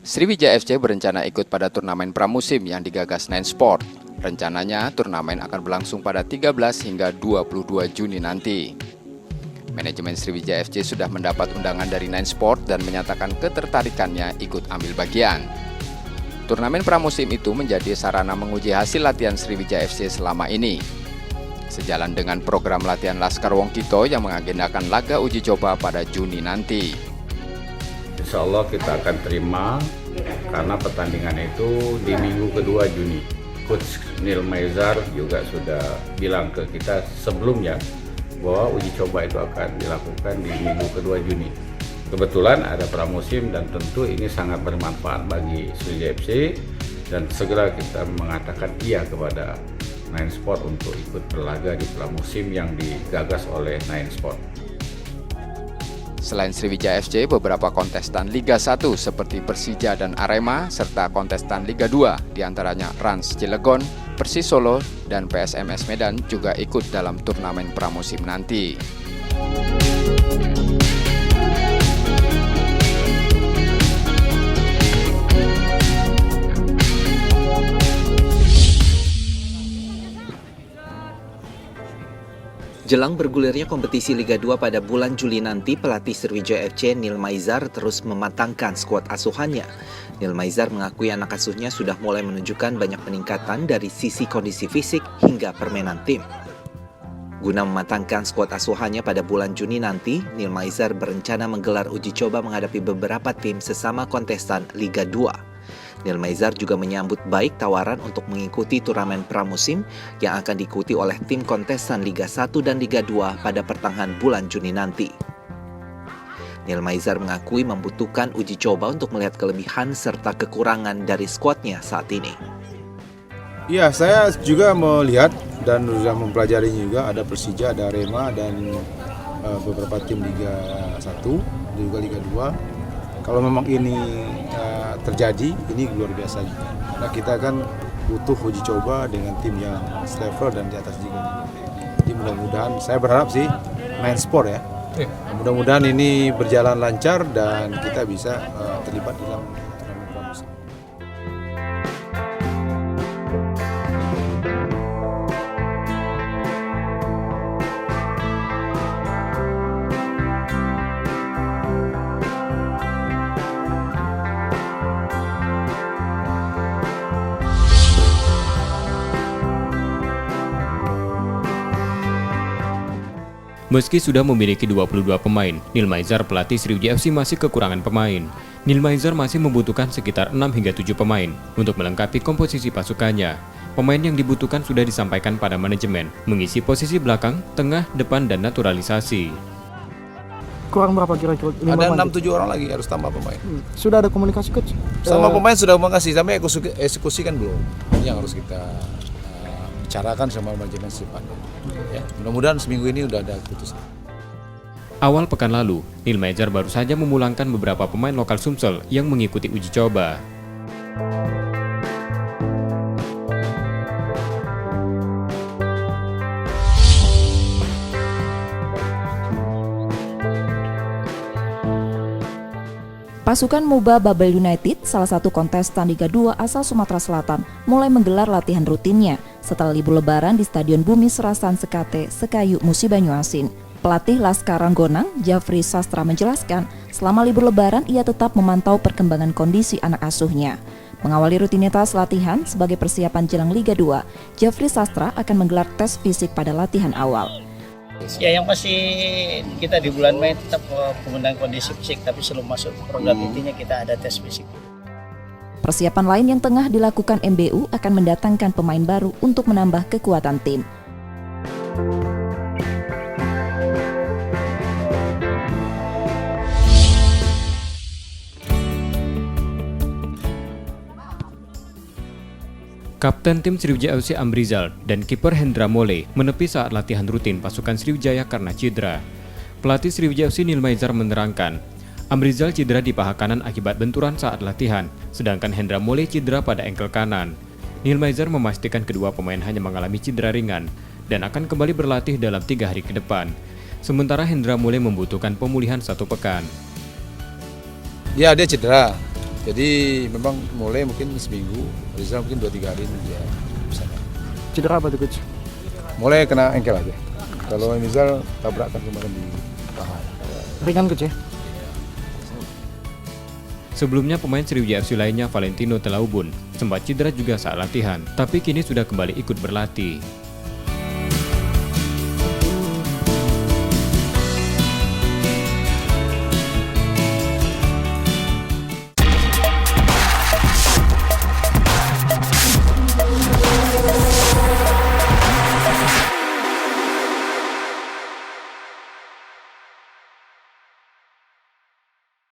Sriwijaya FC berencana ikut pada turnamen pramusim yang digagas Nine Sport. Rencananya turnamen akan berlangsung pada 13 hingga 22 Juni nanti. Manajemen Sriwijaya FC sudah mendapat undangan dari Nine Sport dan menyatakan ketertarikannya ikut ambil bagian. Turnamen pramusim itu menjadi sarana menguji hasil latihan Sriwijaya FC selama ini. Sejalan dengan program latihan Laskar Wong Kito yang mengagendakan laga uji coba pada Juni nanti. Insya Allah kita akan terima karena pertandingan itu di minggu kedua Juni. Coach Neil Maizar juga sudah bilang ke kita sebelumnya bahwa uji coba itu akan dilakukan di minggu kedua Juni. Kebetulan ada pramusim dan tentu ini sangat bermanfaat bagi Sriwijaya FC dan segera kita mengatakan iya kepada Nine Sport untuk ikut berlaga di pramusim yang digagas oleh Nine Sport. Selain Sriwijaya FC, beberapa kontestan Liga 1 seperti Persija dan Arema, serta kontestan Liga 2 diantaranya Rans Cilegon, Persis Solo, dan PSMS Medan juga ikut dalam turnamen pramusim nanti. Jelang bergulirnya kompetisi Liga 2 pada bulan Juli nanti, pelatih Sriwijaya FC Neil Maizar terus mematangkan skuad asuhannya. Neil Maizar mengakui anak asuhnya sudah mulai menunjukkan banyak peningkatan dari sisi kondisi fisik hingga permainan tim. Guna mematangkan skuad asuhannya pada bulan Juni nanti, Neil Maizar berencana menggelar uji coba menghadapi beberapa tim sesama kontestan Liga 2. Neil Maizar juga menyambut baik tawaran untuk mengikuti turnamen pramusim yang akan diikuti oleh tim kontestan Liga 1 dan Liga 2 pada pertengahan bulan Juni nanti. Neil Maizar mengakui membutuhkan uji coba untuk melihat kelebihan serta kekurangan dari skuadnya saat ini. Iya, saya juga melihat dan sudah mempelajari juga ada Persija, ada Arema dan beberapa tim Liga 1 dan juga Liga 2. Kalau memang ini terjadi, ini luar biasa. Nah, kita kan butuh uji coba dengan tim yang selevel dan di atas juga. Jadi mudah-mudahan, saya berharap sih Nine Sport ya. Mudah-mudahan ini berjalan lancar dan kita bisa terlibat dalam turnamen pramusim. Meski sudah memiliki 22 pemain, Neil Maizar pelatih Sriwijaya FC masih kekurangan pemain. Neil Maizar masih membutuhkan sekitar 6 hingga 7 pemain untuk melengkapi komposisi pasukannya. Pemain yang dibutuhkan sudah disampaikan pada manajemen, mengisi posisi belakang, tengah, depan, dan naturalisasi. Kurang berapa kira-kira? Ada 6-7 orang lagi harus tambah pemain. Sudah ada komunikasi coach? Sama pemain sudah mengasih, sampai eksekusi kan belum. Ini yang harus kita bicarakan sama manajemen Sipan. Ya, mudah-mudahan seminggu ini udah ada keputusan. Awal pekan lalu, Neil Maizar baru saja memulangkan beberapa pemain lokal Sumsel yang mengikuti uji coba. Pasukan Muba Babel United, salah satu kontestan Liga 2 asal Sumatera Selatan, mulai menggelar latihan rutinnya setelah libur lebaran di Stadion Bumi Serasan Sekate, Sekayu, Musi Banyuasin. Pelatih Laskar Ranggonang, Jafri Sastra menjelaskan, selama libur lebaran ia tetap memantau perkembangan kondisi anak asuhnya. Mengawali rutinitas latihan sebagai persiapan jelang Liga 2, Jafri Sastra akan menggelar tes fisik pada latihan awal. Ya, yang pasti kita di bulan Mei tetap menggunakan kondisi fisik, tapi sebelum masuk program intinya kita ada tes fisik. Persiapan lain yang tengah dilakukan MBU akan mendatangkan pemain baru untuk menambah kekuatan tim. Kapten tim Sriwijaya FC Amrizal dan kiper Hendra Mole menepi saat latihan rutin pasukan Sriwijaya karena cedera. Pelatih Sriwijaya FC Neil Maizar menerangkan, Amrizal cedera di paha kanan akibat benturan saat latihan, sedangkan Hendra Mole cedera pada engkel kanan. Neil Maizar memastikan kedua pemain hanya mengalami cedera ringan dan akan kembali berlatih dalam 3 hari ke depan. Sementara Hendra Mole membutuhkan pemulihan 1 pekan. Ya, dia cedera. Jadi memang mulai mungkin seminggu, Rizal mungkin 2-3 hari ini dia bisa. Cedera apa tuh coach? Mulai kena engkel aja. Kalau Rizal tabrakan kemarin di paha. Ringan coach ya? Sebelumnya pemain Sriwijaya FC lainnya Valentino Telaubun sempat cedera juga saat latihan, tapi kini sudah kembali ikut berlatih.